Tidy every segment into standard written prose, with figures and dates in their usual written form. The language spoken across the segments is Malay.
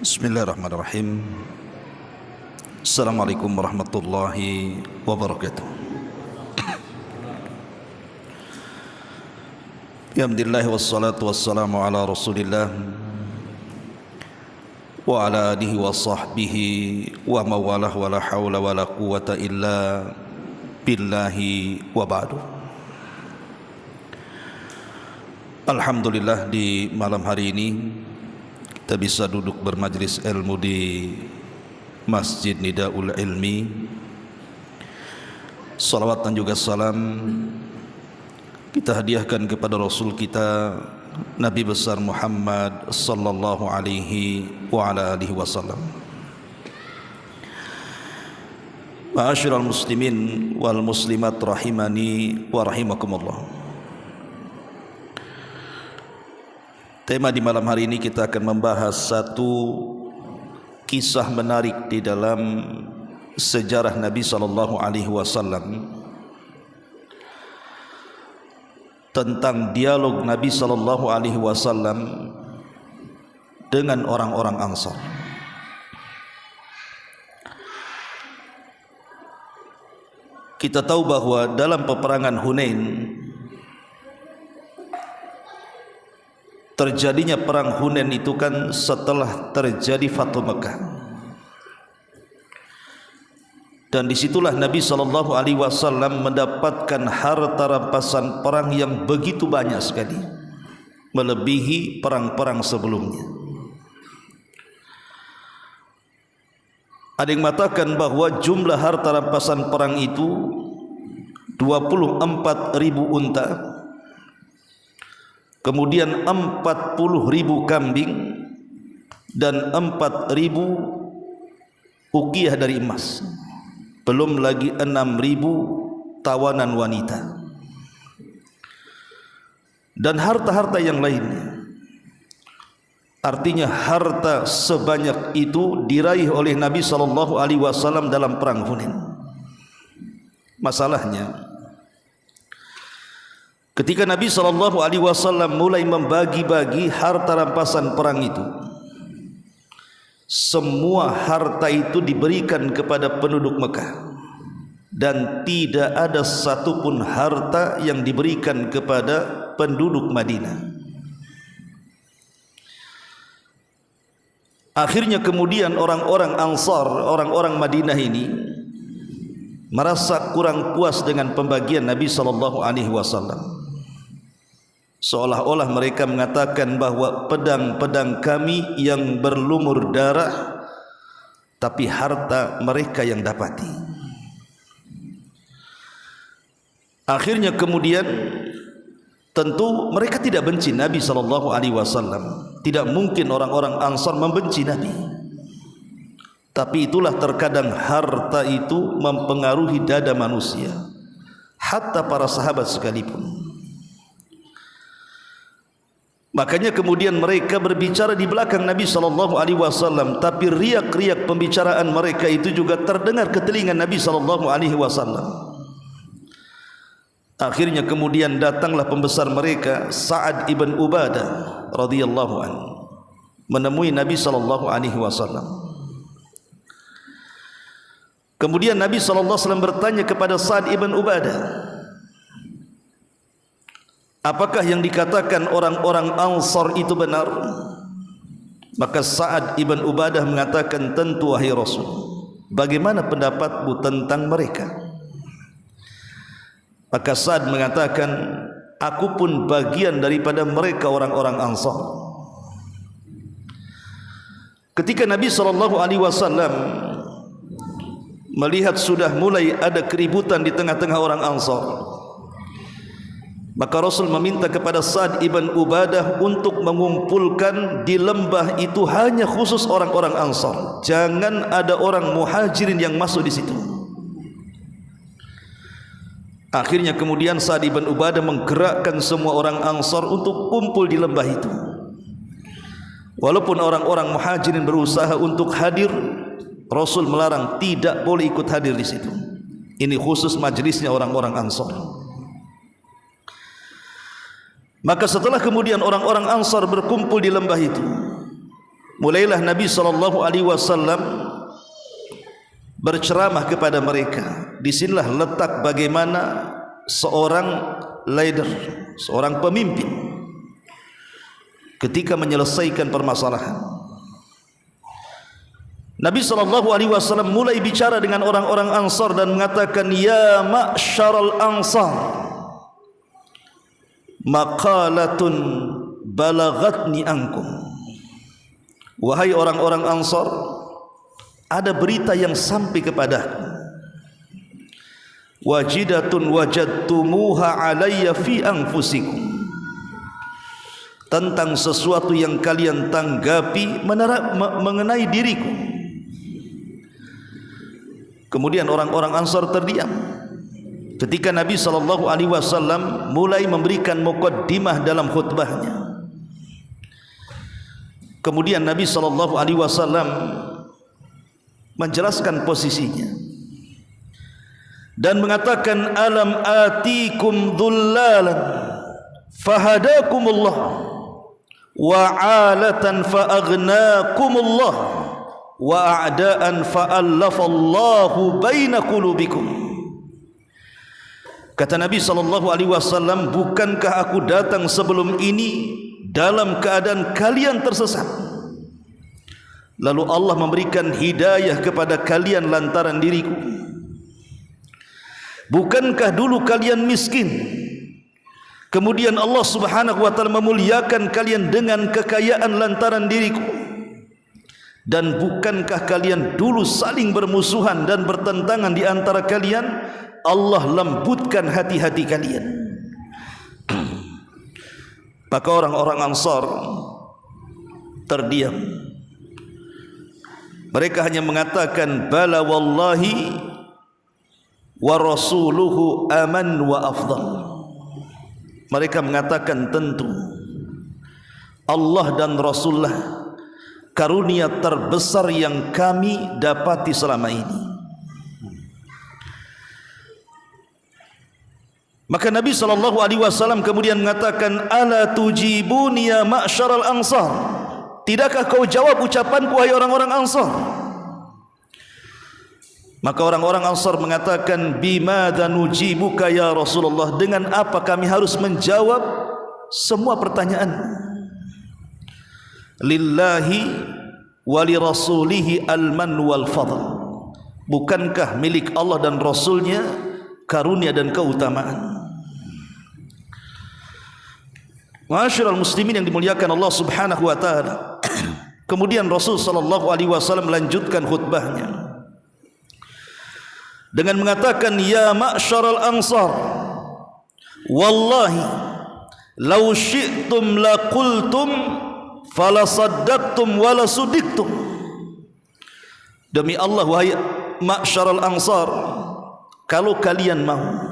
Bismillahirrahmanirrahim. Assalamualaikum warahmatullahi wabarakatuh. Alhamdulillah wassalatu wassalamu ala Rasulillah wa ala alihi wa sahbihi wa mawalah wa la hawla wa la quwwata illa billahi wa ba'du. Alhamdulillah, di malam hari ini kita bisa duduk bermajlis ilmu di Masjid Nidaul Ilmi. Salawat dan juga salam kita hadiahkan kepada Rasul kita Nabi besar Muhammad sallallahu alaihi wa ala alihi wasallam. Ma'asyiral muslimin wal muslimat rahimani wa rahimakumullah. Tema di malam hari ini kita akan membahas satu kisah menarik di dalam sejarah Nabi sallallahu alaihi wasallam tentang dialog Nabi sallallahu alaihi wasallam dengan orang-orang Ansar. Kita tahu bahwa dalam peperangan Hunain, terjadinya perang Hunain itu kan setelah terjadi Fathu Mekah, dan disitulah Nabi sallallahu alaihi wasallam mendapatkan harta rampasan perang yang begitu banyak sekali, melebihi perang-perang sebelumnya. Ada yang mengatakan bahwa jumlah harta rampasan perang itu 24.000 unta, kemudian 40.000 kambing, dan 4.000 uqiyah dari emas, belum lagi 6.000 tawanan wanita dan harta-harta yang lainnya. Artinya harta sebanyak itu diraih oleh Nabi sallallahu alaihi wasallam dalam perang Hunain. Masalahnya, ketika Nabi sallallahu alaihi wasallam mulai membagi-bagi harta rampasan perang itu, semua harta itu diberikan kepada penduduk Mekah, dan tidak ada satupun harta yang diberikan kepada penduduk Madinah. Akhirnya kemudian orang-orang Ansar, orang-orang Madinah ini merasa kurang puas dengan pembagian Nabi sallallahu alaihi wasallam. Seolah-olah mereka mengatakan bahwa pedang-pedang kami yang berlumur darah, tapi harta mereka yang dapati. Akhirnya kemudian tentu mereka tidak benci Nabi sallallahu alaihi wasallam. Tidak mungkin orang-orang Ansar membenci Nabi. Tapi itulah terkadang harta itu mempengaruhi dada manusia, hatta para sahabat sekalipun. Makanya kemudian mereka berbicara di belakang Nabi sallallahu alaihi wasallam, tapi riak-riak pembicaraan mereka itu juga terdengar ke telinga Nabi sallallahu alaihi wasallam. Akhirnya kemudian datanglah pembesar mereka, Sa'ad ibn Ubadah radhiyallahu anhu, menemui Nabi sallallahu alaihi wasallam. Kemudian Nabi sallallahu alaihi wasallam bertanya kepada Sa'ad ibn Ubadah, apakah yang dikatakan orang-orang Ansar itu benar? Maka Sa'ad ibn Ubadah mengatakan, tentu wahai Rasul, bagaimana pendapatmu tentang mereka? Maka Sa'ad mengatakan, aku pun bagian daripada mereka orang-orang Ansar. Ketika Nabi sallallahu alaihi wasallam melihat sudah mulai ada keributan di tengah-tengah orang Ansar, maka Rasul meminta kepada Sa'ad ibn Ubadah untuk mengumpulkan di lembah itu hanya khusus orang-orang Ansar. Jangan ada orang Muhajirin yang masuk di situ. Akhirnya kemudian Sa'ad ibn Ubadah menggerakkan semua orang Ansar untuk kumpul di lembah itu. Walaupun orang-orang Muhajirin berusaha untuk hadir, Rasul melarang, tidak boleh ikut hadir di situ. Ini khusus majelisnya orang-orang Ansar. Maka setelah kemudian orang-orang Ansar berkumpul di lembah itu, mulailah Nabi SAW berceramah kepada mereka. Disinilah letak bagaimana seorang leader, seorang pemimpin ketika menyelesaikan permasalahan. Nabi SAW mulai bicara dengan orang-orang Ansar dan mengatakan, ya ma'syaral Ansar, maqalatun balagatni ankum. Wahai orang-orang Ansar, ada berita yang sampai kepadaku. Wajidatun wajadtumuha alayya fi anfusikum, tentang sesuatu yang kalian tanggapi mengenai diriku. Kemudian orang-orang Ansar terdiam ketika Nabi SAW mulai memberikan muqaddimah dalam khutbahnya. Kemudian Nabi SAW menjelaskan posisinya dan mengatakan, alam atikum dhullalan fahadakumullah wa alatan fa'aghnakumullah wa a'daan fa'allafallahu baina qulubikum. Kata Nabi SAW, bukankah aku datang sebelum ini dalam keadaan kalian tersesat, lalu Allah memberikan hidayah kepada kalian lantaran diriku? Bukankah dulu kalian miskin, kemudian Allah Subhanahu wa ta'ala memuliakan kalian dengan kekayaan lantaran diriku? Dan bukankah kalian dulu saling bermusuhan dan bertentangan di antara kalian? Allah lembutkan hati-hati kalian. Maka orang-orang Ansar terdiam. Mereka hanya mengatakan, bala wallahi wa rasuluhu aman wa afdal. Mereka mengatakan, tentu Allah dan Rasulullah karunia terbesar yang kami dapati selama ini. Maka Nabi SAW kemudian mengatakan, ala tujibuni ya ma'syaral Ansar, tidakkah kau jawab ucapanku wahai orang-orang Ansar? Maka orang-orang Ansar mengatakan, bimadza nujibuka ya Rasulullah, dengan apa kami harus menjawab semua pertanyaan? Lillahi wali rasulihi al-man wal fadl, bukankah milik Allah dan Rasulnya karunia dan keutamaan? Ma'asyiral muslimin yang dimuliakan Allah Subhanahu wa ta'ala. Kemudian Rasul SAW melanjutkan khutbahnya dengan mengatakan, ya ma'syaral ansar, wallahi law syi'tum laqultum fala saddaqtum wala sudiktum. Demi Allah wahai ma'syaral ansar, kalau kalian mau,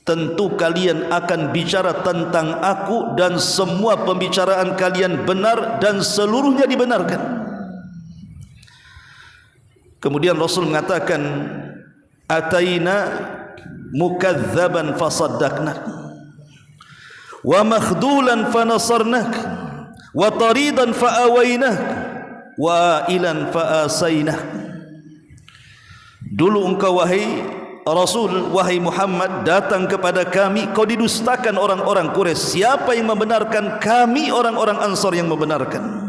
tentu kalian akan bicara tentang aku dan semua pembicaraan kalian benar dan seluruhnya dibenarkan. Kemudian Rasul mengatakan, ataina mukadzaban fasaddaqnak wa makhdulan fanasarnak wa taridan faawainak wa ilan faasainak. Dulu engkau wahai Rasul, wahai Muhammad, datang kepada kami, kau didustakan orang-orang Quraisy. Siapa yang membenarkan? Kami orang-orang Ansar yang membenarkan.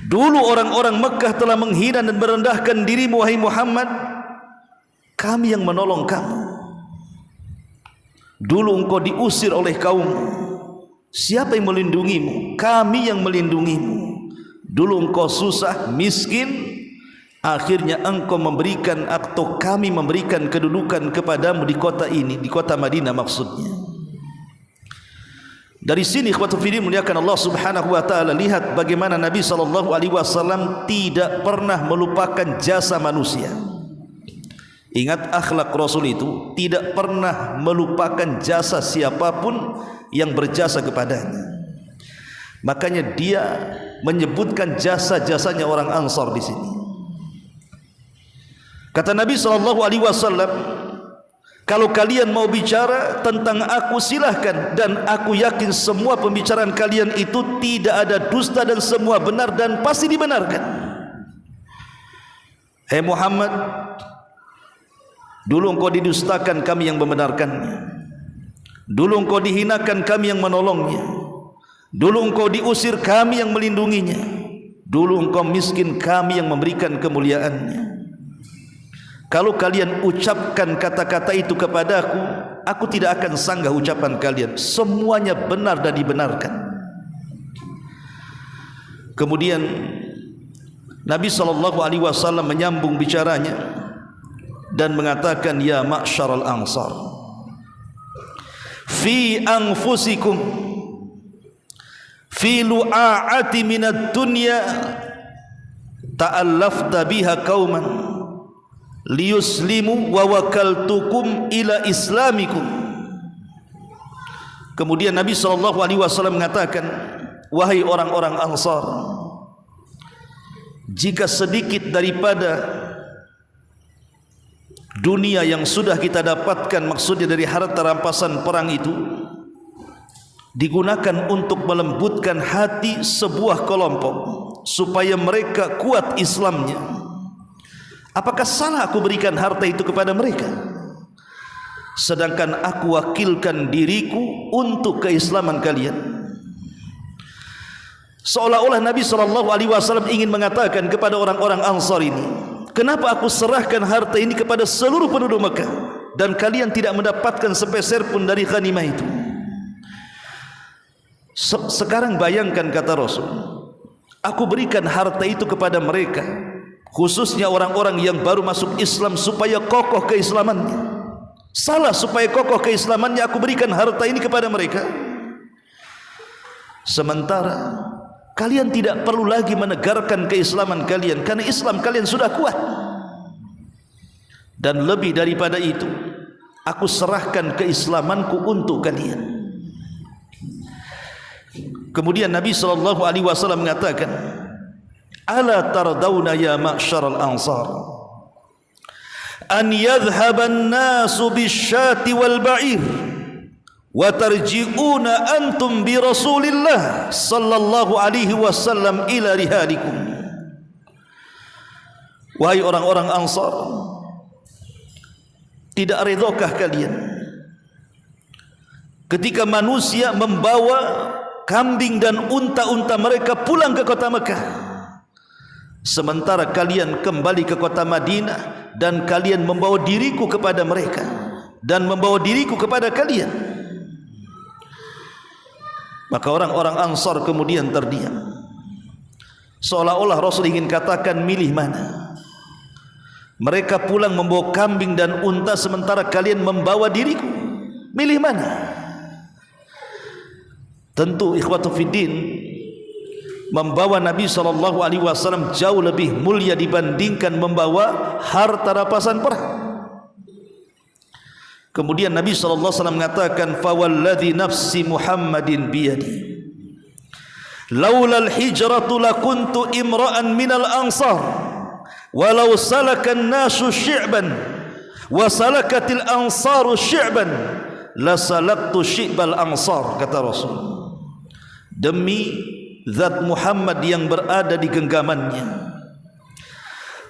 Dulu orang-orang Mekah telah menghina dan merendahkan dirimu wahai Muhammad, kami yang menolong kamu. Dulu engkau diusir oleh kaum, siapa yang melindungimu? Kami yang melindungimu. Dulu engkau susah, miskin, akhirnya engkau memberikan, atau kami memberikan kedudukan kepadamu di kota ini, di kota Madinah maksudnya. Dari sini ikhwatul fillah muliakan Allah Subhanahu wa taala, lihat bagaimana Nabi SAW tidak pernah melupakan jasa manusia. Ingat, akhlak Rasul itu tidak pernah melupakan jasa siapapun yang berjasa kepadanya. Makanya dia menyebutkan jasa-jasanya orang Ansar di sini. Kata Nabi SAW, Kalau kalian mau bicara tentang aku, silahkan, dan aku yakin semua pembicaraan kalian itu tidak ada dusta dan semua benar dan pasti dibenarkan. Hei Muhammad, dulu engkau didustakan, kami yang membenarkannya. Dulu engkau dihinakan, kami yang menolongnya. Dulu engkau diusir, kami yang melindunginya. Dulu engkau miskin, kami yang memberikan kemuliaannya. Kalau kalian ucapkan kata-kata itu kepadaku, aku tidak akan sanggah ucapan kalian. Semuanya benar dan dibenarkan. Kemudian Nabi SAW menyambung bicaranya dan mengatakan, ya ma'syaral ansar, fi anfusikum fi lu'a'ati minad dunya ta'allafta biha qauman liyuslimu wa wakaltukum ila islamikum. Kemudian Nabi SAW mengatakan, wahai orang-orang Ansar, jika sedikit daripada dunia yang sudah kita dapatkan, maksudnya dari harta rampasan perang itu, digunakan untuk melembutkan hati sebuah kelompok supaya mereka kuat Islamnya, apakah salah aku berikan harta itu kepada mereka, sedangkan aku wakilkan diriku untuk keislaman kalian? Seolah-olah Nabi SAW ingin mengatakan kepada orang-orang Ansar ini, kenapa aku serahkan harta ini kepada seluruh penduduk Mekah dan kalian tidak mendapatkan sepeser pun dari ghanimah itu? Sekarang bayangkan, kata Rasul, aku berikan harta itu kepada mereka, khususnya orang-orang yang baru masuk Islam, supaya kokoh keislamannya. Salah supaya kokoh keislamannya aku berikan harta ini kepada mereka, sementara kalian tidak perlu lagi menegarkan keislaman kalian karena Islam kalian sudah kuat. Dan lebih daripada itu, aku serahkan keislamanku untuk kalian. Kemudian Nabi SAW mengatakan, ala tardawna ya ma'syaral ansar an yadhhaban nasu bisyati wal ba'ir wa tarji'una antum bi Rasulillah sallallahu alaihi wasallam ila rihalikum. Wahai orang-orang Ansar, tidak redokah kalian ketika manusia membawa kambing dan unta-unta mereka pulang ke kota Mekah, sementara kalian kembali ke kota Madinah dan kalian membawa diriku kepada mereka dan membawa diriku kepada kalian? Maka orang-orang Ansar kemudian terdiam, seolah-olah Rasul ingin katakan, milih mana? Mereka pulang membawa kambing dan unta sementara kalian membawa diriku, milih mana? Tentu ikhwatu fiddin, membawa Nabi SAW jauh lebih mulia dibandingkan membawa harta rampasan perang. Kemudian Nabi SAW mengatakan, fawalladhi nafsi Muhammadin biyadi laulal hijratu lakuntu imra'an minal ansar walau salakan nasu syi'ban wa salakatil ansaru syi'ban lasalaktu syi'bal ansar, kata Rasul. Demi zat Muhammad yang berada di genggamannya,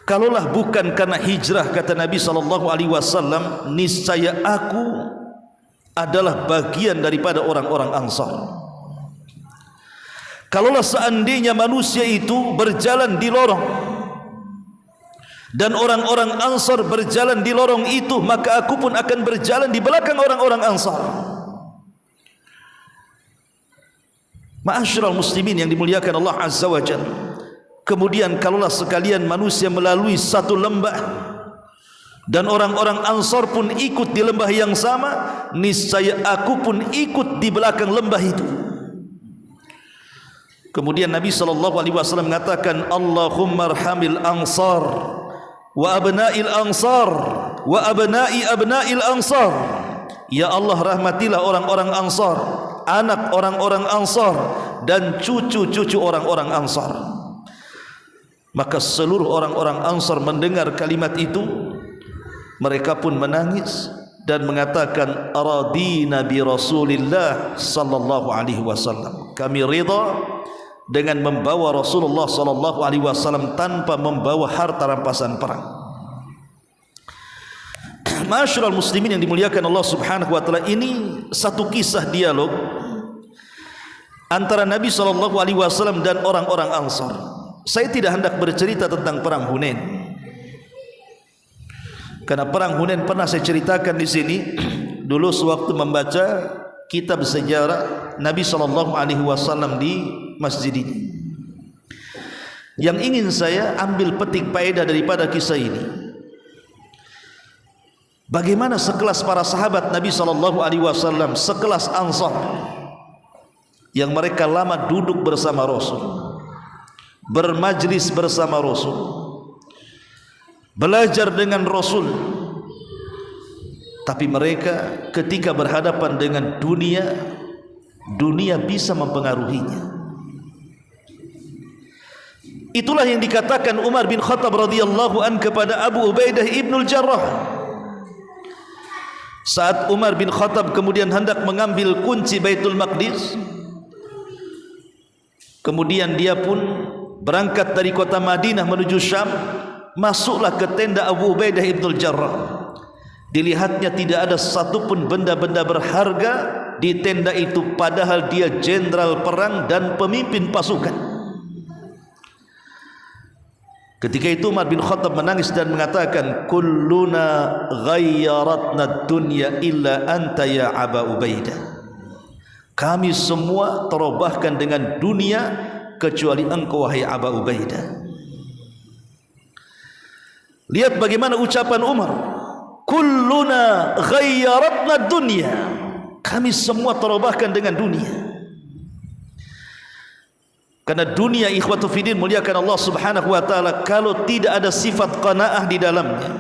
kalaulah bukan karena hijrah, kata Nabi SAW, niscaya aku adalah bagian daripada orang-orang Ansar. Kalaulah seandainya manusia itu berjalan di lorong dan orang-orang Ansar berjalan di lorong itu, maka aku pun akan berjalan di belakang orang-orang Ansar. Ma'asyiral muslimin yang dimuliakan Allah Azza wa Jalla. Kemudian kalaulah sekalian manusia melalui satu lembah dan orang-orang Ansar pun ikut di lembah yang sama, niscaya aku pun ikut di belakang lembah itu. Kemudian Nabi SAW mengatakan, Allahumma arhamil ansar wa abna'il ansar wa abna'i abna'il ansar. Ya Allah, rahmatilah orang-orang Ansar, anak orang-orang Ansar dan cucu-cucu orang-orang Ansar. Maka seluruh orang-orang Ansar mendengar kalimat itu, mereka pun menangis dan mengatakan radina bi Rasulillah sallallahu alaihi wasallam. Kami ridha dengan membawa Rasulullah sallallahu alaihi wasallam tanpa membawa harta rampasan perang. Ma'asyiral muslimin yang dimuliakan Allah Subhanahu wa taala, ini satu kisah dialog antara Nabi sallallahu alaihi wasallam dan orang-orang Ansar. Saya tidak hendak bercerita tentang perang Hunain, karena perang Hunain pernah saya ceritakan di sini dulu sewaktu membaca kitab sejarah Nabi sallallahu alaihi wasallam di masjid ini. Yang ingin saya ambil petik faedah daripada kisah ini, bagaimana sekelas para sahabat Nabi sallallahu alaihi wasallam, sekelas Ansar yang mereka lama duduk bersama Rasul, bermajlis bersama Rasul, belajar dengan Rasul, tapi mereka ketika berhadapan dengan dunia, dunia bisa mempengaruhinya. Itulah yang dikatakan Umar bin Khattab radhiyallahu an kepada Abu Ubaidah ibnul Jarrah. Saat Umar bin Khattab kemudian hendak mengambil kunci Baitul Maqdis, kemudian dia pun berangkat dari kota Madinah menuju Syam, masuklah ke tenda Abu Ubaidah ibnul Jarrah. Dilihatnya tidak ada satupun benda-benda berharga di tenda itu, padahal dia jenderal perang dan pemimpin pasukan. Ketika itu Umar bin Khattab menangis dan mengatakan, kulluna ghayyaratna dunya illa anta ya Aba Ubaidah. Kami semua terubahkan dengan dunia kecuali engkau wahai Aba Ubaidah. Lihat bagaimana ucapan Umar, kulluna ghayyaratna dunya. Kami semua terubahkan dengan dunia. Karena dunia, ikhwatu fiddin, muliakan Allah Subhanahu wa taala, kalau tidak ada sifat qanaah di dalamnya,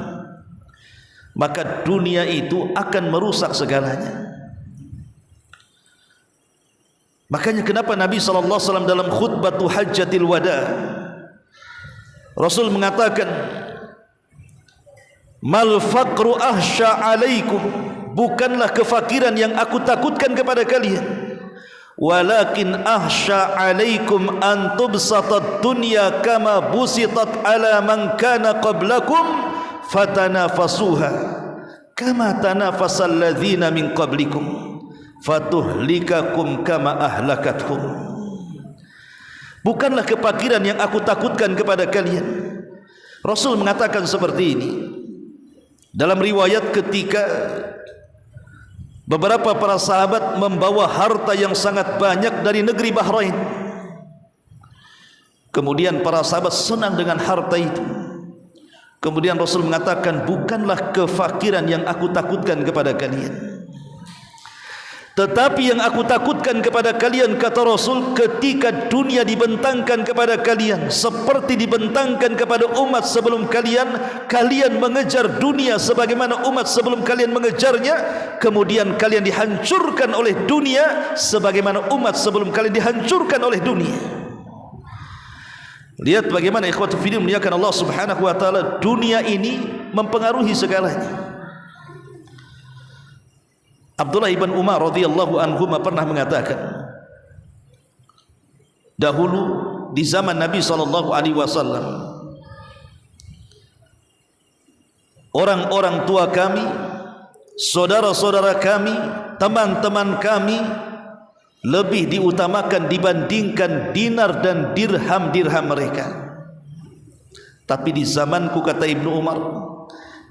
maka dunia itu akan merusak segalanya. Makanya kenapa Nabi sallallahu alaihi wasallam dalam khutbatu hajjatil wada, Rasul mengatakan, mal faqru ahsya alaikum, bukanlah kefakiran yang aku takutkan kepada kalian, walakin ahsya alaikum an tubsatat dunya kama busitat ala man kana qablakum fatanafasuha kama tanafasal ladzina min qablikum fatuhlikakum kama ahlakathum. Bukanlah kefakiran yang aku takutkan kepada kalian. Rasul mengatakan seperti ini dalam riwayat ketika beberapa para sahabat membawa harta yang sangat banyak dari negeri Bahrain. Kemudian para sahabat senang dengan harta itu. Kemudian Rasul mengatakan, bukanlah kefakiran yang aku takutkan kepada kalian, tetapi yang aku takutkan kepada kalian, kata Rasul, ketika dunia dibentangkan kepada kalian seperti dibentangkan kepada umat sebelum kalian, kalian mengejar dunia sebagaimana umat sebelum kalian mengejarnya, kemudian kalian dihancurkan oleh dunia sebagaimana umat sebelum kalian dihancurkan oleh dunia. Lihat bagaimana ikhwatu fiddin muliakan Allah Subhanahu wa taala, dunia ini mempengaruhi segalanya. Abdullah ibn Umar radhiyallahu anhu pernah mengatakan, dahulu di zaman Nabi sallallahu alaihi wasallam, orang-orang tua kami, saudara-saudara kami, teman-teman kami lebih diutamakan dibandingkan dinar dan dirham mereka. Tapi di zamanku, kata Ibnu Umar,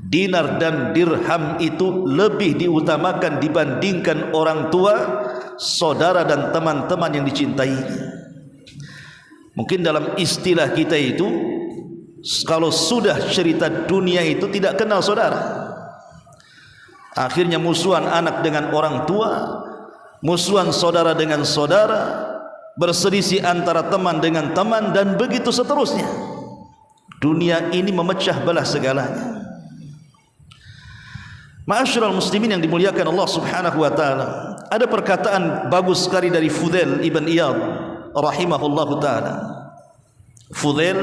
dinar dan dirham itu lebih diutamakan dibandingkan orang tua, saudara dan teman-teman yang dicintainya. Mungkin dalam istilah kita itu, kalau sudah cerita dunia itu tidak kenal saudara. Akhirnya musuhan anak dengan orang tua, musuhan saudara dengan saudara, berselisih antara teman dengan teman, dan begitu seterusnya. Dunia ini memecah belah segalanya. Ma'asyiral muslimin yang dimuliakan Allah Subhanahu wa taala, ada perkataan bagus sekali dari Fudail ibn Iyad rahimahullahu taala. Fudail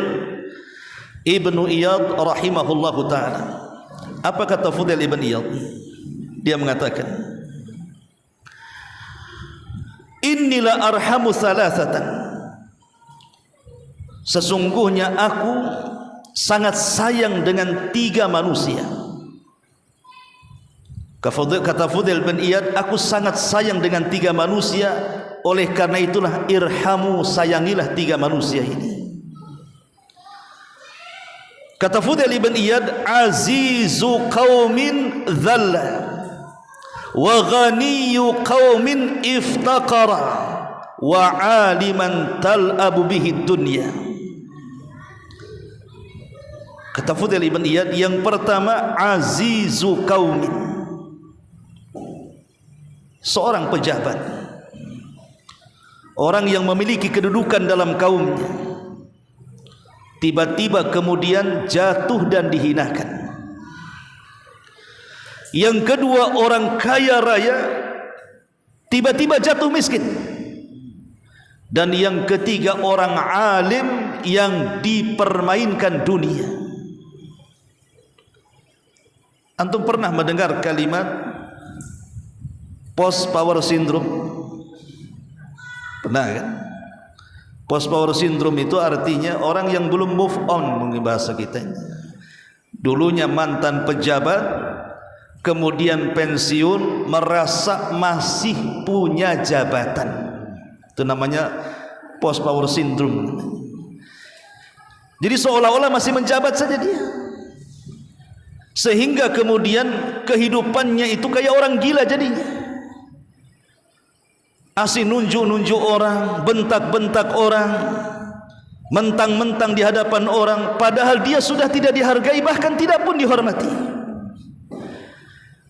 ibn Iyad rahimahullahu taala. Apa kata Fudail ibn Iyad? Dia mengatakan, "Innila arhamu thalathatan." Sesungguhnya aku sangat sayang dengan 3 manusia. Kata Fudail bin Iyad, aku sangat sayang dengan 3 manusia, oleh karena itulah irhamu, sayangilah 3 manusia ini. Kata Fudail bin Iyad, azizu qaumin dhalla wa ghaniyu qaumin iftaqara wa aliman tal'abu bihi dunya. Kata Fudail bin Iyad, yang pertama azizu qaumin, seorang pejabat, orang yang memiliki kedudukan dalam kaumnya, tiba-tiba kemudian jatuh dan dihinakan. Yang kedua orang kaya raya, tiba-tiba jatuh miskin. Dan yang ketiga orang alim yang dipermainkan dunia. Antum pernah mendengar kalimat post power syndrome? Pernah kan? Post power syndrome itu artinya orang yang belum move on, mungkin bahasa kita. Dulunya mantan pejabat, kemudian pensiun, merasa masih punya jabatan. Itu namanya post power syndrome. Jadi seolah-olah masih menjabat saja dia, sehingga kemudian kehidupannya itu kayak orang gila jadinya. Asih nunjuk-nunjuk orang, bentak-bentak orang, mentang-mentang di hadapan orang, padahal dia sudah tidak dihargai, bahkan tidak pun dihormati.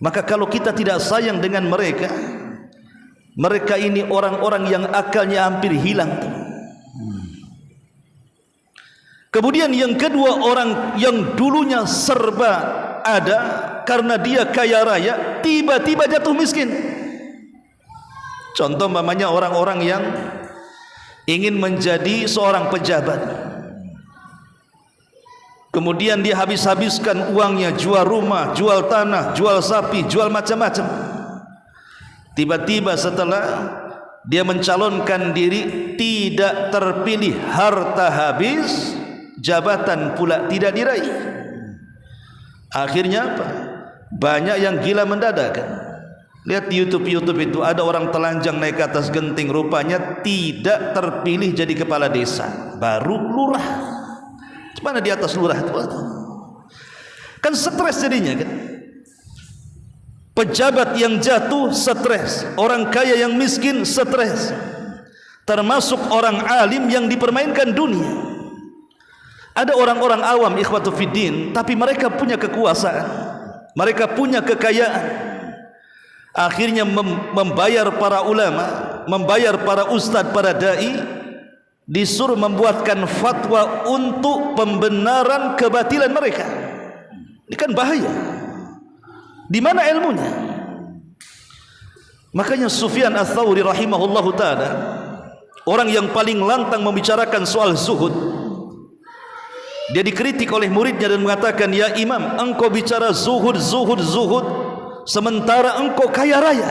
Maka kalau kita tidak sayang dengan mereka, mereka ini orang-orang yang akalnya hampir hilang. Kemudian yang kedua, orang yang dulunya serba ada karena dia kaya raya, tiba-tiba jatuh miskin. Contoh mamanya orang-orang yang ingin menjadi seorang pejabat, kemudian dia habis-habiskan uangnya, jual rumah, jual tanah, jual sapi, jual macam-macam. Tiba-tiba setelah dia mencalonkan diri, tidak terpilih, harta habis, jabatan pula tidak diraih. Akhirnya apa? Banyak yang gila mendadak. Lihat di YouTube itu ada orang telanjang naik ke atas genting, rupanya tidak terpilih jadi kepala desa, baru lurah. Mana di atas lurah itu? Kan stres jadinya kan. Pejabat yang jatuh stres, orang kaya yang miskin stres, termasuk orang alim yang dipermainkan dunia. Ada orang-orang awam ikhwatu fiddin, tapi mereka punya kekuasaan, mereka punya kekayaan. Akhirnya membayar para ulama, membayar para ustadz, para dai, disuruh membuatkan fatwa untuk pembenaran kebatilan mereka. Ini kan bahaya. Di mana ilmunya? Makanya Sufyan Ats-Tsauri rahimahullahu taala, orang yang paling lantang membicarakan soal zuhud, dia dikritik oleh muridnya dan mengatakan, ya imam, engkau bicara zuhud, zuhud, zuhud, sementara engkau kaya raya.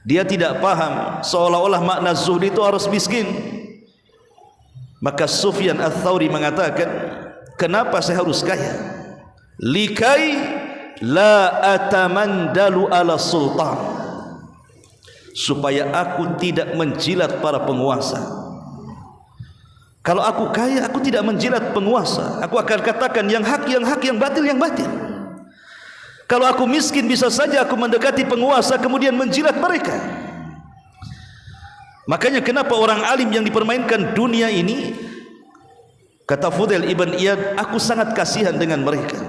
Dia tidak paham, seolah-olah makna zuhud itu harus miskin. Maka Sufyan Ats-Tsauri mengatakan, kenapa saya harus kaya? Likai la atamandalu ala sultan, supaya aku tidak menjilat para penguasa. Kalau aku kaya, aku tidak menjilat penguasa, aku akan katakan yang hak, yang hak, yang batil, yang batil. Kalau aku miskin, bisa saja aku mendekati penguasa kemudian menjilat mereka. Makanya kenapa orang alim yang dipermainkan dunia ini, kata Fudail ibn Iyad, aku sangat kasihan dengan mereka.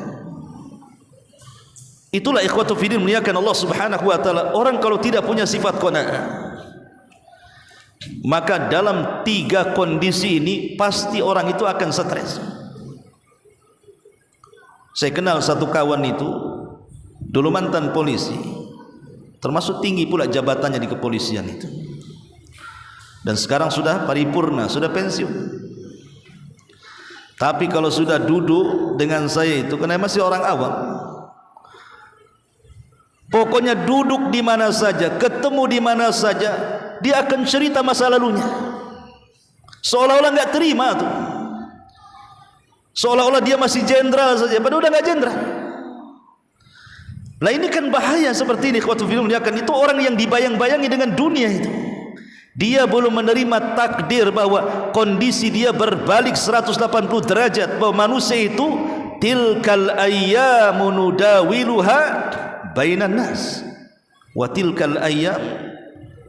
Itulah ikhwatu fiddin muliakan Allah subhanahu wa ta'ala. Orang kalau tidak punya sifat qanaah, maka dalam 3 kondisi ini pasti orang itu akan stres. Saya kenal satu kawan itu, dulu mantan polisi, termasuk tinggi pula jabatannya di kepolisian itu, dan sekarang sudah paripurna, sudah pensiun. Tapi kalau sudah duduk dengan saya itu, karena masih orang awam, Pokoknya duduk di mana saja, ketemu di mana saja, dia akan cerita masa lalunya. Seolah-olah nggak terima tuh. Seolah-olah dia masih jenderal saja, padahal udah nggak jenderal. Lah ini kan bahaya seperti ini. Itu orang yang dibayang-bayangi dengan dunia itu. Dia belum menerima takdir bahwa kondisi dia berbalik 180 derajat, bahwa manusia itu tilkal ayyamu nudawiluha bainan nas wa tilkal ayyam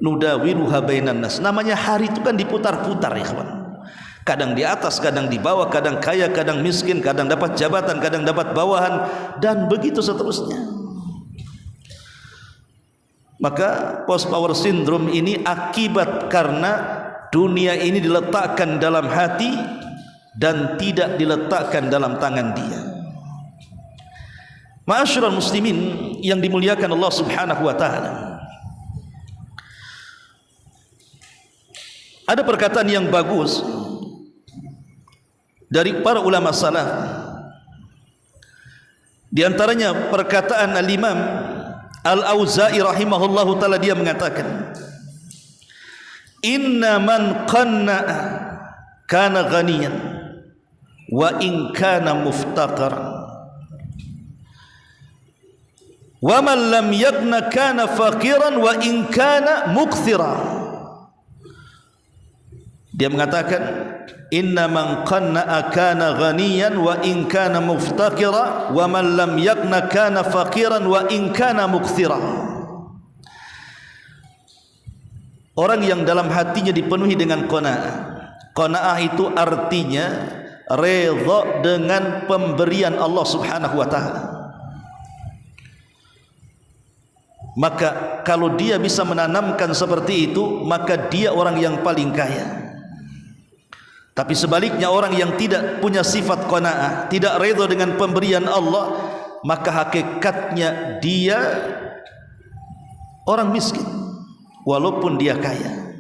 nudawiluha bainan nas. Namanya hari itu kan diputar-putar ya kawan. Kadang di atas, kadang di bawah, kadang kaya, kadang miskin, kadang dapat jabatan, kadang dapat bawahan, dan begitu seterusnya. Maka post power syndrome ini akibat karena dunia ini diletakkan dalam hati dan tidak diletakkan dalam tangan dia. Ma'asyiral muslimin yang dimuliakan Allah Subhanahu wa taala. Ada perkataan yang bagus dari para ulama salaf. Di antaranya perkataan Al-Imam Al-Auza'i rahimahullahu ta'ala, dia mengatakan, inna man qanna'a kana ghaniyan wa in kana muftaqaran wa man lam yaqna kana faqiran wa in kana mukthira. Dia mengatakan, inna man qanna'a kana ghaniyan wa in kana muftaqira wa man lam yaqna kana faqiran wa in kana mukthira. Orang yang dalam hatinya dipenuhi dengan qanaah. Qanaah itu artinya redha dengan pemberian Allah Subhanahu wa taala. Maka kalau dia bisa menanamkan seperti itu, maka dia orang yang paling kaya. Tapi sebaliknya orang yang tidak punya sifat qanaah, tidak redha dengan pemberian Allah, maka hakikatnya dia orang miskin walaupun dia kaya.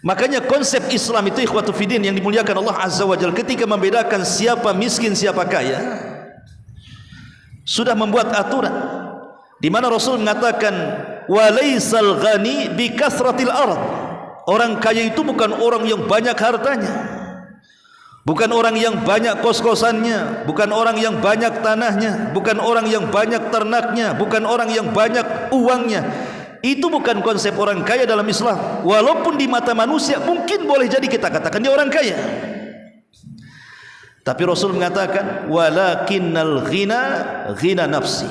Makanya konsep Islam itu ikhwatu fiddin yang dimuliakan Allah Azza wa Jalla, ketika membedakan siapa miskin siapa kaya, sudah membuat aturan di mana Rasul mengatakan walaisal ghani bi kasratil ard. Orang kaya itu bukan orang yang banyak hartanya, bukan orang yang banyak kos-kosannya, bukan orang yang banyak tanahnya, bukan orang yang banyak ternaknya, bukan orang yang banyak uangnya. Itu bukan konsep orang kaya dalam Islam. Walaupun di mata manusia mungkin boleh jadi kita katakan dia orang kaya, tapi Rasul mengatakan walakinnal ghina ghina nafsi.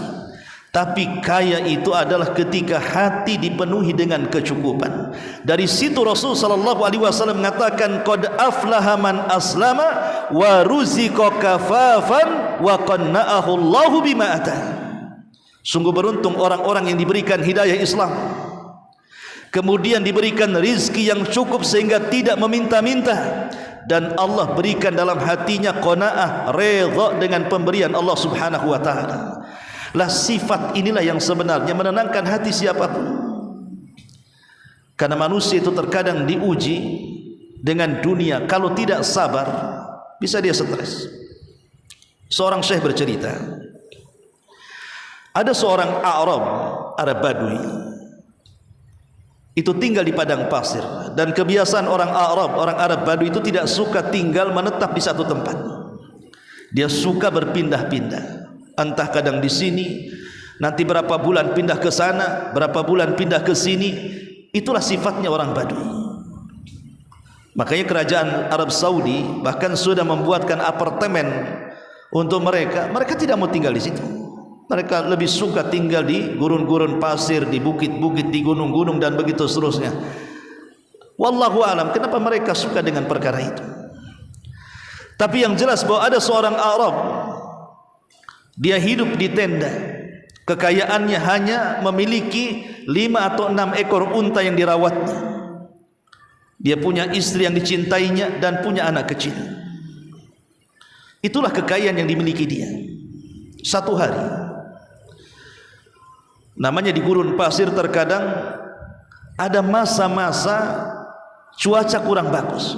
Tapi kaya itu adalah ketika hati dipenuhi dengan kecukupan. Dari situ Rasul sallallahu alaihi wasallam mengatakan qad aflaha man aslama wa ruziqa kafafan wa qanna'ahu Allahu bima ata. Sungguh beruntung orang-orang yang diberikan hidayah Islam, kemudian diberikan rizki yang cukup sehingga tidak meminta-minta, dan Allah berikan dalam hatinya qanaah, redha dengan pemberian Allah Subhanahu wa taala. Lah sifat inilah yang sebenarnya menenangkan hati siapapun. Karena manusia itu terkadang diuji dengan dunia, kalau tidak sabar bisa dia stres. Seorang syekh bercerita, ada seorang Arab Badui itu tinggal di padang pasir, dan kebiasaan orang Arab Badui itu tidak suka tinggal menetap di satu tempat. Dia suka berpindah-pindah. Entah kadang di sini, nanti berapa bulan pindah ke sana, berapa bulan pindah ke sini. Itulah sifatnya orang Badui. Makanya kerajaan Arab Saudi bahkan sudah membuatkan apartemen untuk mereka. Mereka tidak mau tinggal di situ. Mereka lebih suka tinggal di gurun-gurun pasir, di bukit-bukit, di gunung-gunung, dan begitu seterusnya. Wallahu alam kenapa mereka suka dengan perkara itu. Tapi yang jelas bahwa ada seorang Arab, dia hidup di tenda. Kekayaannya hanya memiliki 5 atau 6 ekor unta yang dirawatnya. Dia punya istri yang dicintainya dan punya anak kecil. Itulah kekayaan yang dimiliki dia. Satu hari, namanya di gurun pasir, terkadang ada masa-masa cuaca kurang bagus.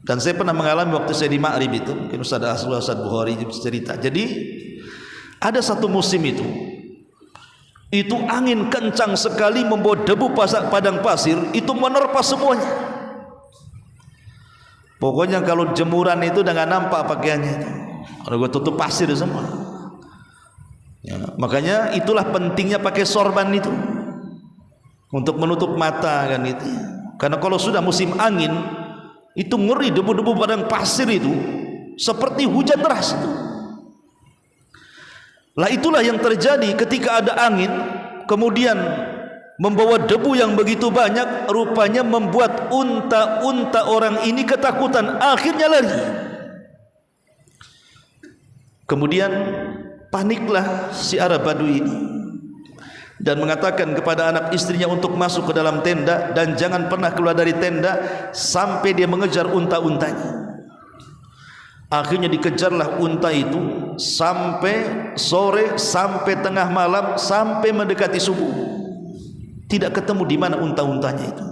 Dan saya pernah mengalami waktu saya di Ma'rib itu, mungkin Ustaz Bukhari cerita. Jadi ada satu musim itu Itu angin kencang sekali membawa debu padang pasir, itu menerpa semuanya. Pokoknya kalau jemuran itu udah nggak nampak pakaiannya itu. Kalau gue tutup pasir semua. Ya, makanya itulah pentingnya pakai sorban itu untuk menutup mata kan itu. Karena kalau sudah musim angin itu ngeri, debu-debu padang pasir itu seperti hujan deras itu. Lah itulah yang terjadi ketika ada angin kemudian membawa debu yang begitu banyak, rupanya membuat unta-unta orang ini ketakutan, akhirnya lari. Kemudian paniklah si Arab Badui ini dan mengatakan kepada anak istrinya untuk masuk ke dalam tenda dan jangan pernah keluar dari tenda sampai dia mengejar unta-untanya. Akhirnya dikejarlah unta itu sampai sore, sampai tengah malam, sampai mendekati subuh. Tidak ketemu di mana unta-untanya itu.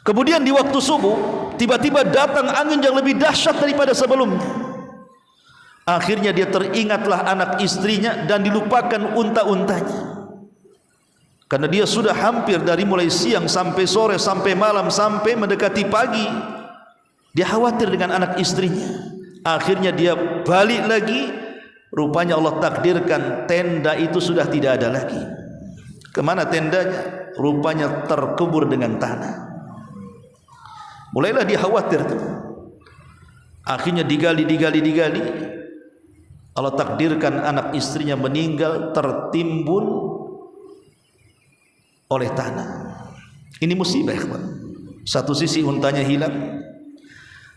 Kemudian di waktu subuh tiba-tiba datang angin yang lebih dahsyat daripada sebelumnya. Akhirnya dia teringatlah anak istrinya dan dilupakan unta-untanya. Karena dia sudah hampir dari mulai siang sampai sore, sampai malam, sampai mendekati pagi. Dia khawatir dengan anak istrinya. Akhirnya dia balik lagi. Rupanya Allah takdirkan tenda itu sudah tidak ada lagi. Kemana tendanya? Rupanya terkubur dengan tanah. Mulailah dia khawatir tuh. Akhirnya digali. Allah takdirkan anak istrinya meninggal tertimbun oleh tanah. Ini musibah, kawan. Satu sisi untanya hilang.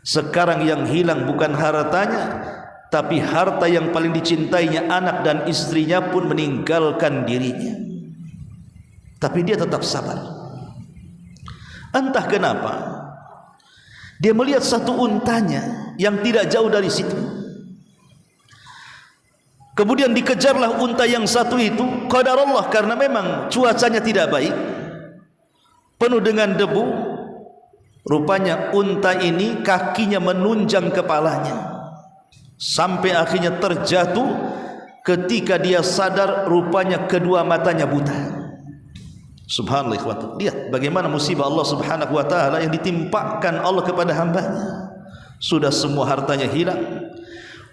Sekarang yang hilang bukan hartanya, tapi harta yang paling dicintainya, anak dan istrinya pun meninggalkan dirinya. Tapi dia tetap sabar. Entah kenapa dia melihat satu untanya yang tidak jauh dari situ. Kemudian dikejarlah unta yang satu itu. Qadar Allah, karena memang cuacanya tidak baik, penuh dengan debu. Rupanya unta ini kakinya menunjang kepalanya sampai akhirnya terjatuh. Ketika dia sadar, rupanya kedua matanya buta. Subhanallah. Lihat bagaimana musibah Allah subhanahu wa ta'ala yang ditimpakan Allah kepada hambanya. Sudah semua hartanya hilang,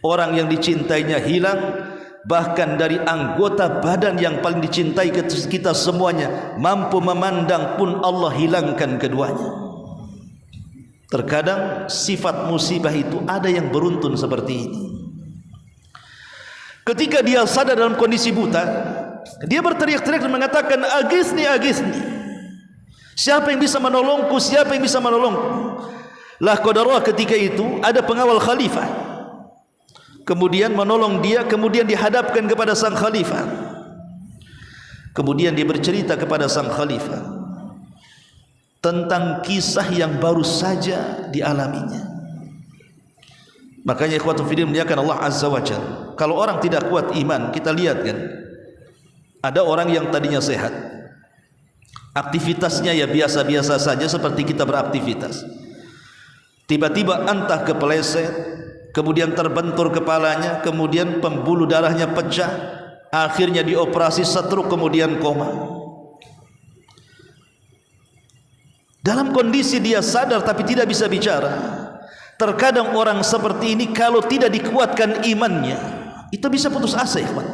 orang yang dicintainya hilang, bahkan dari anggota badan yang paling dicintai kita semuanya mampu memandang pun Allah hilangkan keduanya. Terkadang sifat musibah itu ada yang beruntun seperti ini. Ketika dia sadar dalam kondisi buta, dia berteriak-teriak dan mengatakan, agisni, agisni. Siapa yang bisa menolongku? Siapa yang bisa menolongku? Lah qadarullah, ketika itu ada pengawal khalifah. Kemudian menolong dia, kemudian dihadapkan kepada sang khalifah. Kemudian dia bercerita kepada sang khalifah tentang kisah yang baru saja dialaminya. Makanya ikhwatu fillah muliakan Allah azza wa jalla. Kalau orang tidak kuat iman, kita lihat kan, ada orang yang tadinya sehat, aktivitasnya ya biasa-biasa saja seperti kita beraktivitas. Tiba-tiba entah kepeleset, kemudian terbentur kepalanya, kemudian pembuluh darahnya pecah, akhirnya dioperasi stroke, kemudian koma. Dalam kondisi dia sadar tapi tidak bisa bicara. Terkadang orang seperti ini kalau tidak dikuatkan imannya, itu bisa putus asa, ikhwan.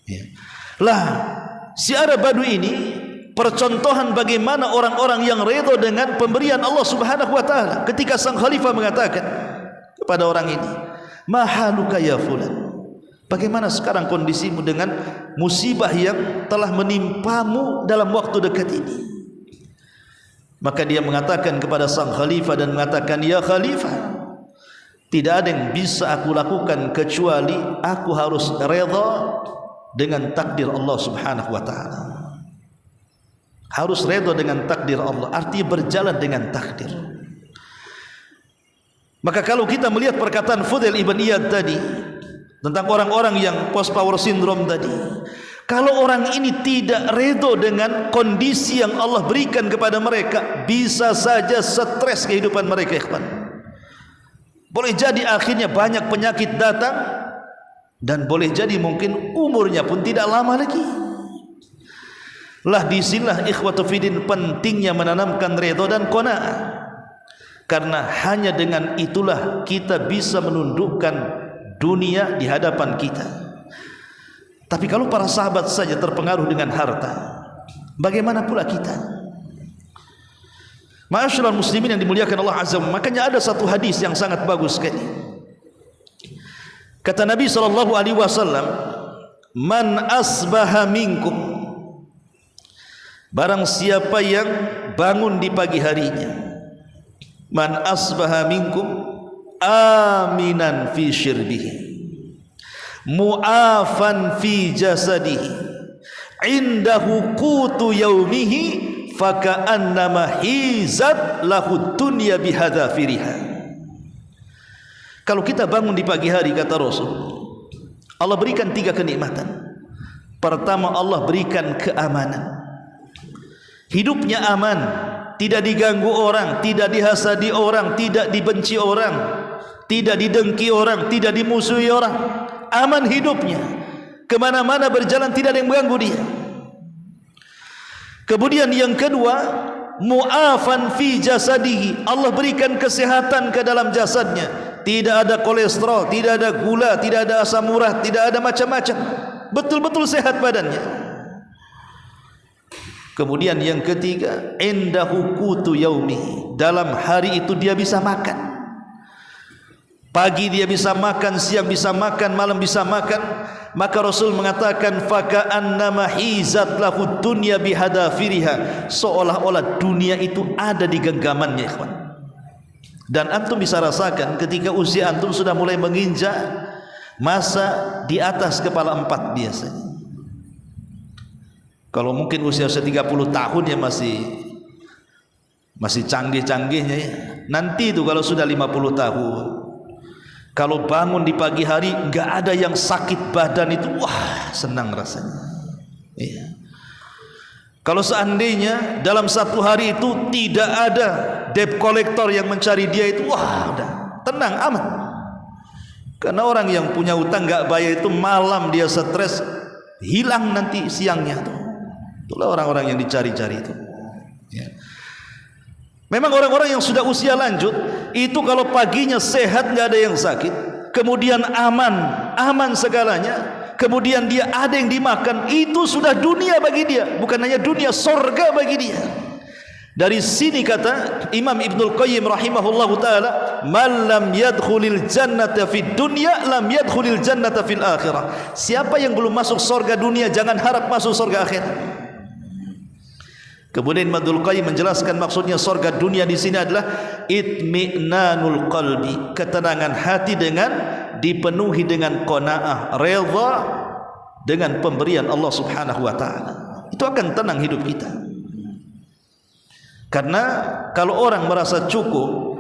Ya. Lah, si Arab Badui ini percontohan bagaimana orang-orang yang redha dengan pemberian Allah Subhanahu wa taala. Ketika sang khalifah mengatakan kepada orang ini, "Mahaluka ya fulan?" Bagaimana sekarang kondisimu dengan musibah yang telah menimpamu dalam waktu dekat ini? Maka dia mengatakan kepada sang khalifah dan mengatakan, ya khalifah, tidak ada yang bisa aku lakukan kecuali aku harus redha dengan takdir Allah subhanahu wa ta'ala. Harus redha dengan takdir Allah, artinya berjalan dengan takdir. Maka kalau kita melihat perkataan Fudail ibn Iyad tadi tentang orang-orang yang post power syndrome tadi, kalau orang ini tidak redha dengan kondisi yang Allah berikan kepada mereka, bisa saja stres kehidupan mereka, ikhwan. Boleh jadi akhirnya banyak penyakit datang dan boleh jadi mungkin umurnya pun tidak lama lagi. Lah disinilah ikhwatu fiddin pentingnya menanamkan redha dan qanaah, karena hanya dengan itulah kita bisa menundukkan dunia di hadapan kita. Tapi kalau para sahabat saja terpengaruh dengan harta, bagaimana pula kita? Ma'asyiral muslimin yang dimuliakan Allah Azza wa Jalla, makanya ada satu hadis yang sangat bagus sekali. Kata Nabi SAW, man asbaha minkum, barang siapa yang bangun di pagi harinya, man asbaha minkum aminan fi syirbihi mu'afan fi jasadihi indahu qutu yaumihi faka'annama hizat lahu dunya bihadafiriha. Kalau kita bangun di pagi hari, kata Rasul, Allah berikan 3 kenikmatan. Pertama, Allah berikan keamanan, hidupnya aman, tidak diganggu orang, tidak dihasadi orang, tidak dibenci orang, tidak didengki orang, tidak dimusuhi orang. Aman hidupnya, kemana-mana berjalan tidak ada yang mengganggu dia. Kemudian yang kedua, mu'afan fi jasadihi, Allah berikan kesehatan ke dalam jasadnya, tidak ada kolesterol, tidak ada gula, tidak ada asam urat, tidak ada macam-macam, betul-betul sehat badannya. Kemudian yang ketiga, indahu qutu yaumihi, dalam hari itu dia bisa makan. Pagi dia bisa makan, siang bisa makan, malam bisa makan. Maka Rasul mengatakan faka'annama hizat lahu dunya bihadafiriha, seolah-olah dunia itu ada di genggamannya, ikhwan. Dan antum bisa rasakan ketika usia antum sudah mulai menginjak masa di atas kepala 4 biasanya. Kalau mungkin usia-usia 30 tahun ya masih canggih-canggihnya ya. Nanti itu kalau sudah 50 tahun, kalau bangun di pagi hari nggak ada yang sakit badan itu, wah senang rasanya. Iya. Kalau seandainya dalam satu hari itu tidak ada debt collector yang mencari dia itu, wah udah tenang aman. Karena orang yang punya utang nggak bayar itu malam dia stres, hilang nanti siangnya tuh. Itulah orang-orang yang dicari-cari itu. Ya. Memang orang-orang yang sudah usia lanjut itu kalau paginya sehat, nggak ada yang sakit, kemudian aman segalanya, kemudian dia ada yang dimakan, itu sudah dunia bagi dia, bukan hanya dunia, sorga bagi dia. Dari sini kata Imam Ibnul Qayyim rahimahullahu taala, man lam yadkhulil jannata fid dunya lam yadkhulil jannata fil akhirah. Siapa yang belum masuk sorga dunia, jangan harap masuk sorga akhirat. Kemudian Ibnul Qayyim menjelaskan maksudnya sorga dunia di sini adalah itmi'nanul qalbi, ketenangan hati dengan dipenuhi dengan qanaah, redha dengan pemberian Allah Subhanahu wa taala. Itu akan tenang hidup kita. Karena kalau orang merasa cukup,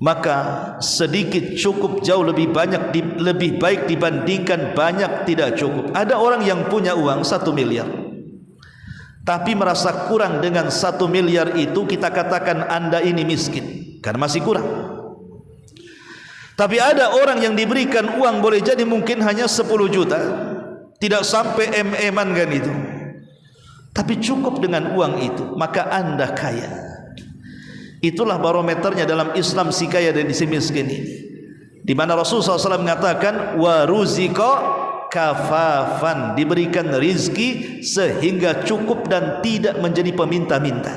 maka sedikit cukup jauh lebih banyak, lebih baik dibandingkan banyak tidak cukup. Ada orang yang punya uang 1 miliar, tapi merasa kurang dengan 1 miliar itu, kita katakan Anda ini miskin karena masih kurang. Tapi ada orang yang diberikan uang boleh jadi mungkin hanya 10 juta, tidak sampai MM-an kan itu, tapi cukup dengan uang itu, maka Anda kaya. Itulah barometernya dalam Islam si kaya dan si miskin ini, di mana Rasulullah SAW mengatakan wa ruzika kafafan, diberikan rizki sehingga cukup dan tidak menjadi peminta-minta.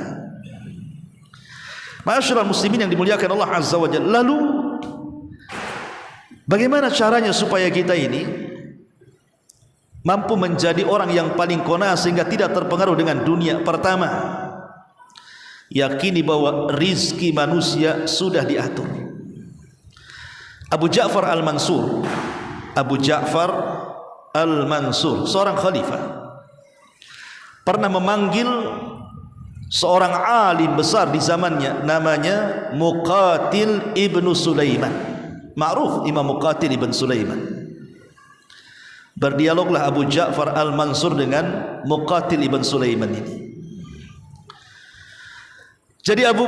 Ma'asyiral muslimin yang dimuliakan Allah Azza wa Jalla, lalu bagaimana caranya supaya kita ini mampu menjadi orang yang paling qanaah sehingga tidak terpengaruh dengan dunia? Pertama, yakini bahwa rizki manusia sudah diatur. Abu Ja'far Al-Mansur, seorang khalifah, pernah memanggil seorang alim besar di zamannya, namanya Muqatil ibnu Sulaiman. Ma'ruf Imam Muqatil ibn Sulaiman. Berdialoglah Abu Ja'far Al-Mansur dengan Muqatil ibn Sulaiman ini. Jadi Abu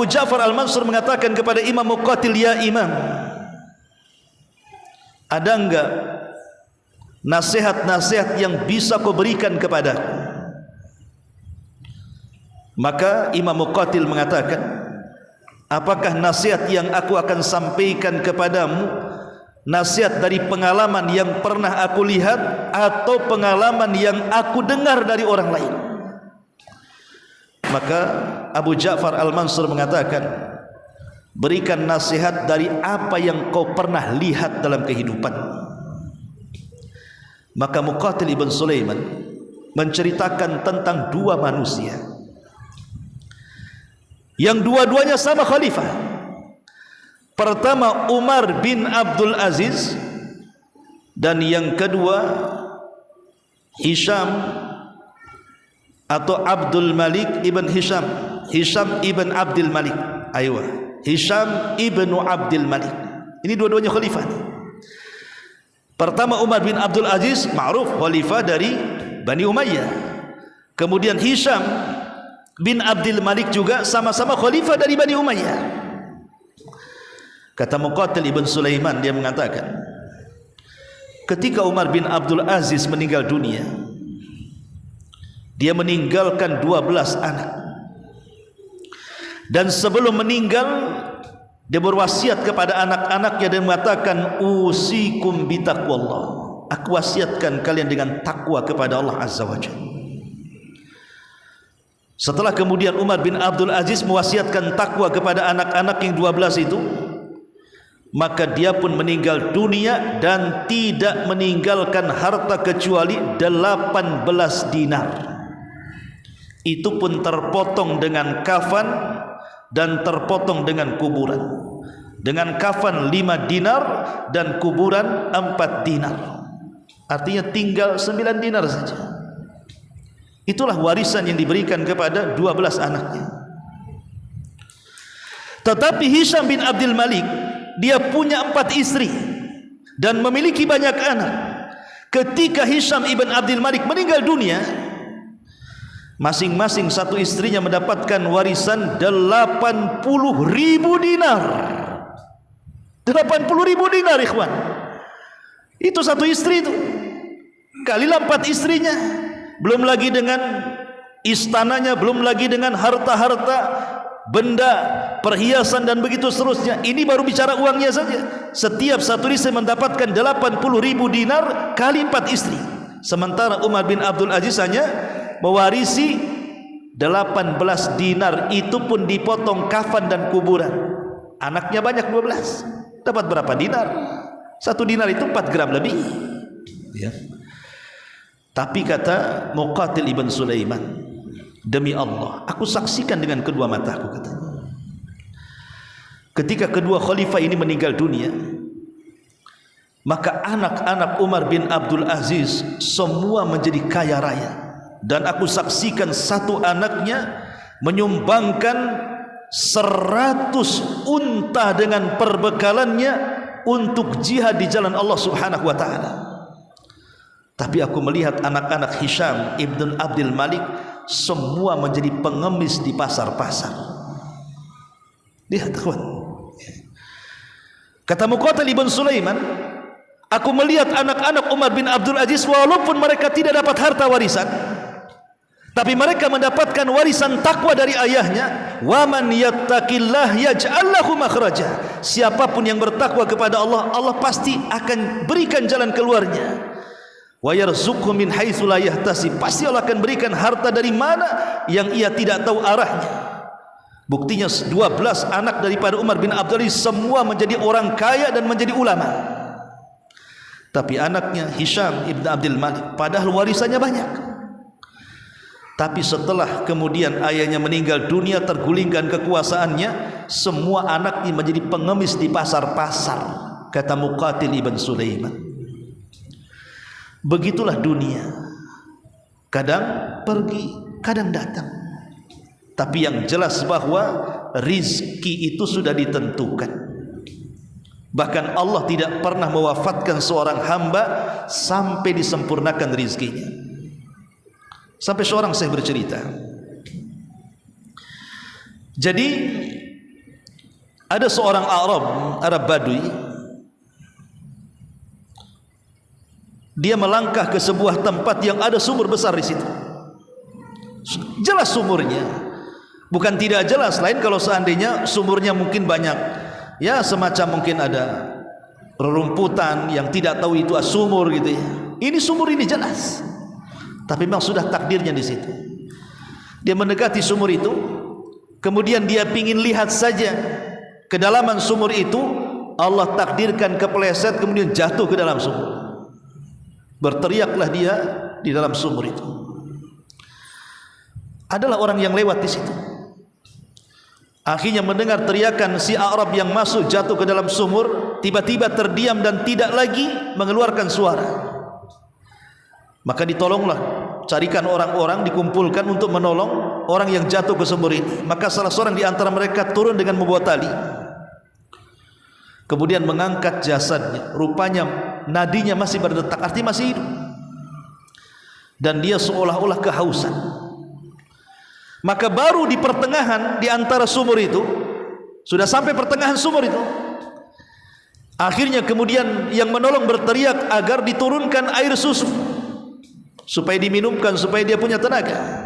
Ja'far Al-Mansur mengatakan kepada Imam Muqatil, ya Imam, ada enggak nasihat-nasihat yang bisa kau berikan kepadaku? Maka Imam Muqatil mengatakan, apakah nasihat yang aku akan sampaikan kepadamu nasihat dari pengalaman yang pernah aku lihat atau pengalaman yang aku dengar dari orang lain? Maka Abu Ja'far Al-Mansur mengatakan, berikan nasihat dari apa yang kau pernah lihat dalam kehidupan. Maka Muqatil ibn Sulaiman menceritakan tentang dua manusia yang dua-duanya sama khalifah. Pertama Umar bin Abdul Aziz, dan yang kedua Hisham atau Abdul Malik ibn Hisham, Hisham ibn Abdul Malik. Aywa, Hisham ibn Abdul Malik. Ini dua-duanya khalifah. Pertama Umar bin Abdul Aziz, ma'ruf khalifah dari Bani Umayyah. Kemudian Hisham bin Abdul Malik juga sama-sama khalifah dari Bani Umayyah. Kata Muqatil ibn Sulaiman, dia mengatakan, ketika Umar bin Abdul Aziz meninggal dunia, dia meninggalkan 12 anak, dan sebelum meninggal dia berwasiat kepada anak-anaknya dan mengatakan, usikum bitaqwallah, aku wasiatkan kalian dengan takwa kepada Allah Azza wa Jalla. Setelah kemudian Umar bin Abdul Aziz mewasiatkan takwa kepada anak-anak yang 12 itu, maka dia pun meninggal dunia dan tidak meninggalkan harta kecuali 18 dinar. Itu pun terpotong dengan kafan dan terpotong dengan kuburan. Dengan kafan 5 dinar dan kuburan 4 dinar. Artinya tinggal 9 dinar saja. Itulah warisan yang diberikan kepada 12 anaknya. Tetapi Hisham bin Abdul Malik, dia punya 4 istri dan memiliki banyak anak. Ketika Hisham ibn Abdul Malik meninggal dunia, masing-masing satu istrinya mendapatkan warisan 80.000 dinar. 80.000 dinar, ikhwan. Itu satu istri itu. Kalilah 4 istrinya. Belum lagi dengan istananya, belum lagi dengan harta-harta, benda, perhiasan dan begitu seterusnya. Ini baru bicara uangnya saja. Setiap satu istri mendapatkan 80.000 dinar kali 4 istri. Sementara Umar bin Abdul Aziz hanya mewarisi 18 dinar, itu pun dipotong kafan dan kuburan. Anaknya banyak 12. Dapat berapa dinar? 1 dinar itu 4 gram lebih. Ya. Tapi kata Muqatil ibn Sulaiman, demi Allah, aku saksikan dengan kedua mataku, katanya. Ketika kedua khalifah ini meninggal dunia, maka anak-anak Umar bin Abdul Aziz semua menjadi kaya raya. Dan aku saksikan satu anaknya menyumbangkan 100 unta dengan perbekalannya untuk jihad di jalan Allah Subhanahu wa ta'ala. Tapi aku melihat anak-anak Hisham ibn Abdul Malik semua menjadi pengemis di pasar-pasar. Lihat, kawan. Kata Muqatil ibn Sulaiman, aku melihat anak-anak Umar bin Abdul Aziz walaupun mereka tidak dapat harta warisan, tapi mereka mendapatkan warisan takwa dari ayahnya. Wa man yattaqillah yaj'al lahu makhraja. Siapapun yang bertakwa kepada Allah, Allah pasti akan berikan jalan keluarnya. Wa yarzuqhu min haitsu la yahtasib. Pasti Allah akan berikan harta dari mana yang ia tidak tahu arahnya. Buktinya 12 anak daripada Umar bin Abdul Aziz semua menjadi orang kaya dan menjadi ulama. Tapi anaknya Hisham ibn Abdul Malik padahal warisannya banyak. Tapi setelah kemudian ayahnya meninggal dunia, tergulingkan kekuasaannya, semua anaknya menjadi pengemis di pasar-pasar. Kata Muqatil ibn Sulaiman, begitulah dunia, kadang pergi, kadang datang. Tapi yang jelas bahwa rizki itu sudah ditentukan. Bahkan Allah tidak pernah mewafatkan seorang hamba sampai disempurnakan rizkinya. Sampai seorang saya bercerita, jadi ada seorang Arab Badui, dia melangkah ke sebuah tempat yang ada sumur besar di situ. Jelas sumurnya, bukan tidak jelas. Lain kalau seandainya sumurnya mungkin banyak, ya semacam mungkin ada rerumputan yang tidak tahu itu sumur gitu ya. Ini sumur ini jelas, tapi memang sudah takdirnya di situ. Dia mendekati sumur itu, kemudian dia pingin lihat saja kedalaman sumur itu. Allah takdirkan kepleset, kemudian jatuh ke dalam sumur. Berteriaklah dia di dalam sumur itu. Adalah orang yang lewat di situ. Akhirnya mendengar teriakan si Arab yang masuk jatuh ke dalam sumur, tiba-tiba terdiam dan tidak lagi mengeluarkan suara. Maka ditolonglah, carikan orang-orang, dikumpulkan untuk menolong orang yang jatuh ke sumur ini. Maka salah seorang di antara mereka turun dengan membawa tali, kemudian mengangkat jasadnya. Rupanya nadinya masih berdetak, artinya masih hidup, dan dia seolah-olah kehausan. Maka baru di pertengahan di antara sumur itu, sudah sampai pertengahan sumur itu, akhirnya kemudian yang menolong berteriak agar diturunkan air susu supaya diminumkan, supaya dia punya tenaga.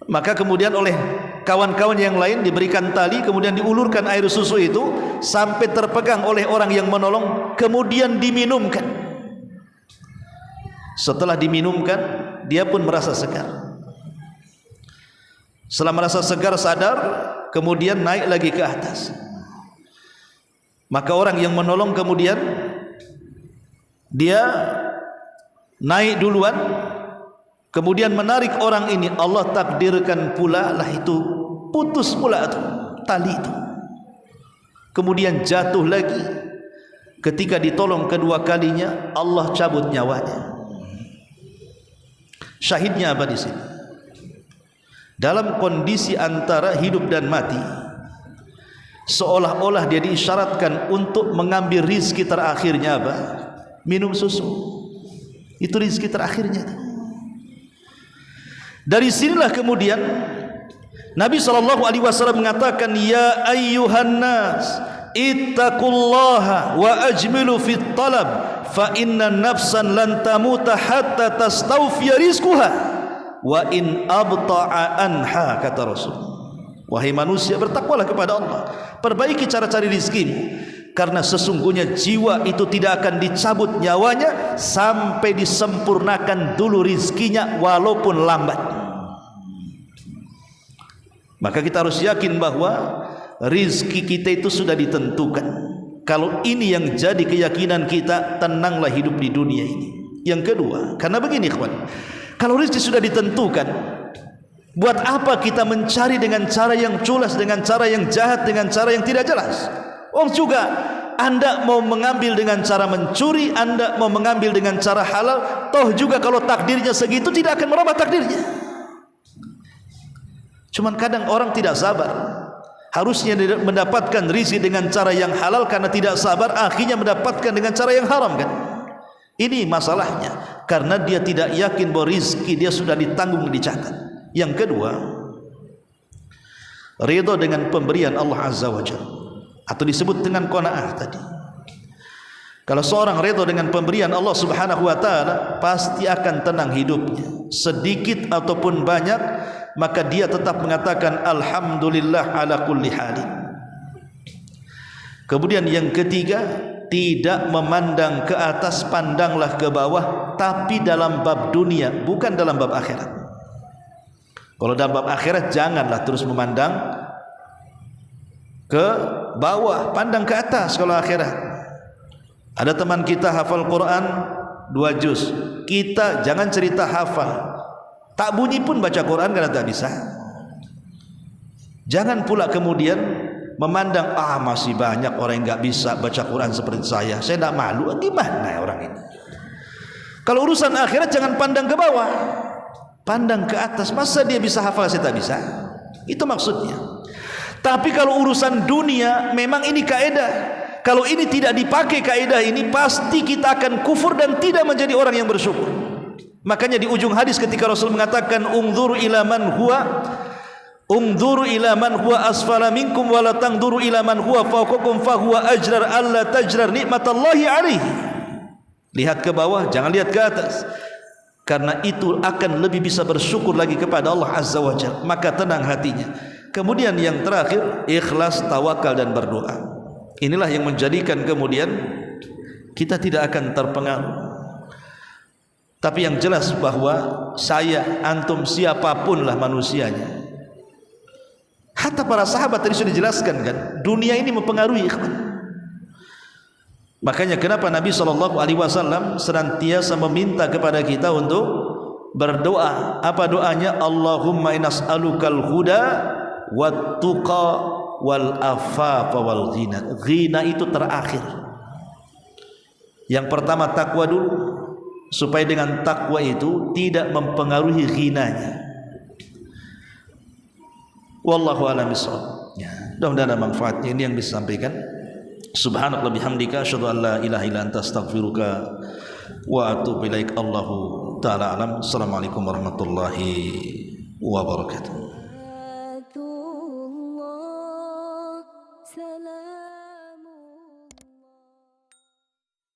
Maka kemudian oleh kawan-kawan yang lain diberikan tali, kemudian diulurkan air susu itu sampai terpegang oleh orang yang menolong, kemudian diminumkan. Setelah diminumkan, dia pun merasa segar. Setelah merasa segar, sadar, kemudian naik lagi ke atas. Maka orang yang menolong kemudian dia naik duluan, kemudian menarik orang ini. Allah takdirkan pula lah itu, putus pula itu tali itu. Kemudian jatuh lagi. Ketika ditolong kedua kalinya, Allah cabut nyawanya. Syahidnya apa di sini? Dalam kondisi antara hidup dan mati, seolah-olah dia diisyaratkan untuk mengambil rizki terakhirnya apa? Minum susu. Itu rizki terakhirnya. Dari sinilah kemudian Nabi SAW mengatakan, ya ayyuhan nas ittaqullaha wa ajmilu fit talab fa inna nafsan lan tamuta hatta tastawfiya rizquha wa in abta'a anha, kata Rasul. Wahai manusia, bertakwalah kepada Allah, perbaiki cara cari rizkimu, karena sesungguhnya jiwa itu tidak akan dicabut nyawanya sampai disempurnakan dulu rizkinya walaupun lambat. Maka kita harus yakin bahwa rizki kita itu sudah ditentukan. Kalau ini yang jadi keyakinan kita, tenanglah hidup di dunia ini. Yang kedua, karena begini ikhwan, kalau rizki sudah ditentukan, buat apa kita mencari dengan cara yang culas, dengan cara yang jahat, dengan cara yang tidak jelas? Juga Anda mau mengambil dengan cara mencuri, Anda mau mengambil dengan cara halal, toh juga kalau takdirnya segitu tidak akan merubah takdirnya. Cuman kadang orang tidak sabar, harusnya mendapatkan rizki dengan cara yang halal, karena tidak sabar akhirnya mendapatkan dengan cara yang haram kan. Ini masalahnya, karena dia tidak yakin bahwa rizki dia sudah ditanggung, dicatat. Yang kedua, ridha dengan pemberian Allah Azza wa Jalla, atau disebut dengan qanaah tadi. Kalau seorang ridha dengan pemberian Allah Subhanahu wa taala, pasti akan tenang hidupnya, sedikit ataupun banyak, maka dia tetap mengatakan alhamdulillah ala kulli halin. Kemudian yang ketiga, tidak memandang ke atas, pandanglah ke bawah, tapi dalam bab dunia, bukan dalam bab akhirat. Kalau dalam bab akhirat, janganlah terus memandang ke bawah, pandang ke atas. Kalau akhirat, ada teman kita hafal Quran 2 juz, kita jangan cerita hafal, tak bunyi pun baca Quran karena tak bisa. Jangan pula kemudian memandang, masih banyak orang yang enggak bisa baca Quran seperti saya tidak malu. Gimana orang ini? Kalau urusan akhirat jangan pandang ke bawah, pandang ke atas. Masa dia bisa hafal, saya tak bisa? Itu maksudnya. Tapi kalau urusan dunia, memang ini kaidah. Kalau ini tidak dipakai kaidah ini, pasti kita akan kufur dan tidak menjadi orang yang bersyukur. Makanya di ujung hadis ketika Rasul mengatakan unzuru ila man huwa asfala minkum wa la tangduru ila man huwa fawqakum fa huwa ajrar alla tajrar nikmatallahi alaihi. Lihat ke bawah, jangan lihat ke atas, karena itu akan lebih bisa bersyukur lagi kepada Allah Azza wa Jalla, maka tenang hatinya. Kemudian yang terakhir, ikhlas, tawakal dan berdoa. Inilah yang menjadikan kemudian kita tidak akan terpengaruh. Tapi yang jelas bahwa saya, antum, siapapun lah manusianya, hatta para sahabat tadi sudah dijelaskan kan, dunia ini mempengaruhi, ikhwan. Makanya kenapa Nabi SAW senantiasa meminta kepada kita untuk berdoa. Apa doanya? Allahumma inas'alukal huda wat tuqa wal afafa wal ghina. Ghina itu terakhir. Yang pertama takwa dulu, supaya dengan takwa itu tidak mempengaruhi ghinanya. Wallahu a'lam bishawab. Mudah-mudahan ada manfaatnya. Ini yang disampaikan. Subhanakallah bihamdika asyhadu an la ilaha illa anta astaghfiruka wa atubu ilaik. Allahu taala alam. Assalamualaikum warahmatullahi wabarakatuh.